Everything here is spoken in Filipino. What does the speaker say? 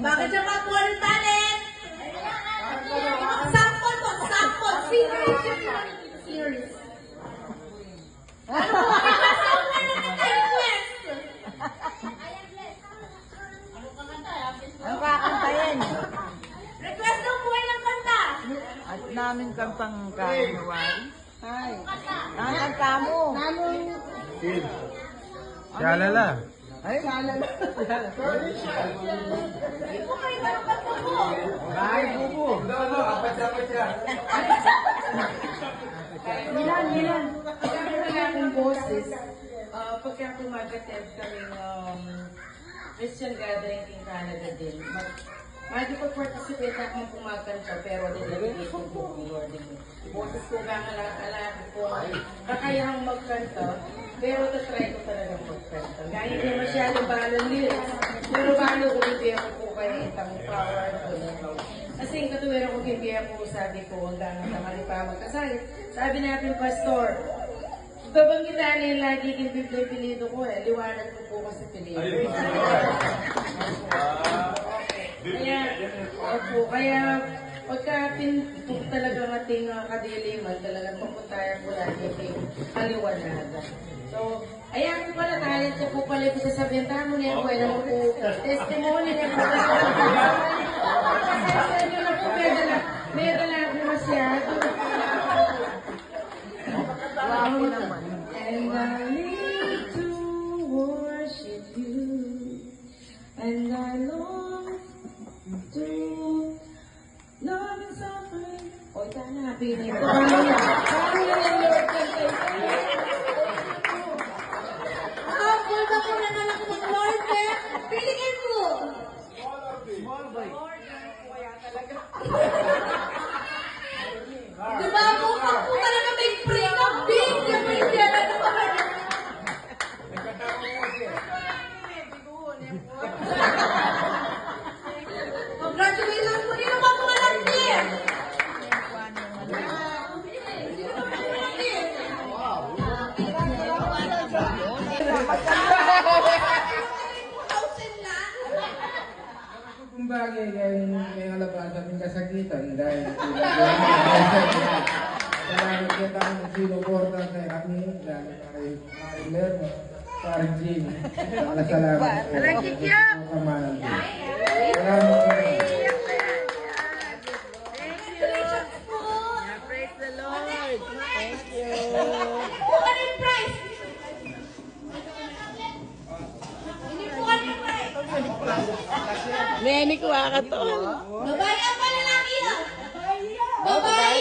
Bakit siya pa-porn talent? Sample po, sample. Series. Ano po? Sample na request. Ano kakantayin? Request daw po ay ng kanta. At namin kantang kanuwari. Ay. Ang kanta mo. Shalala. Ay, shalala. Hindi po kayo ganun kanta po. Ay, bubo. Apat-apat siya. Milan. Kaya akong boses, pagka kumagated kami Christian gathering in Canada din, mag-participate akong kumakanta pero dinilagay ko po ang Lord. Boses ko kakalakalaki ko, kakayahang magkanta, pero tatry ko talagang magkanta. Gaya hindi masyadong balon lyrics, pero balo ko hindi ako po kayo itang power ko. Kasi yung katuwera ko hindi ako sabi ko, hanggang naman pa magkasali. Sabi natin, Pastor, babanggitan niya yung lagi yung pipilido ko eh. Liwanag ko po kasi pilido. Kaya pagka pintuk talagang ating kadiliman, talagang papuntayan ko lagi yung kaliwanagan. So, ayan ko pala, talent ko po pala yung sasabihin, tamo niya po, alam po, testimony niya po. Sa inyo na po, may dala ako masyado. Wapo naman. And I need to worship you, and I long to love and suffering. O, ito na, pinito. Sample na po na nalang ko ng Lord eh. Piligin mo. Diba po, pag po talaga may break up, big yung may dala na pa. Congratulations po, di naman po alam niya. Kung bagay may alabas at kasakitan dahil salamat ka tayo ng sinuporta sa aking dahil kay Mariler, parang Jim. Salamat po. Salamat po. Praise the Lord. Thank you. Po ka ng prize. Hindi po ka ng prize. Nene ko ka to. Babae ang pala lang yun. Babae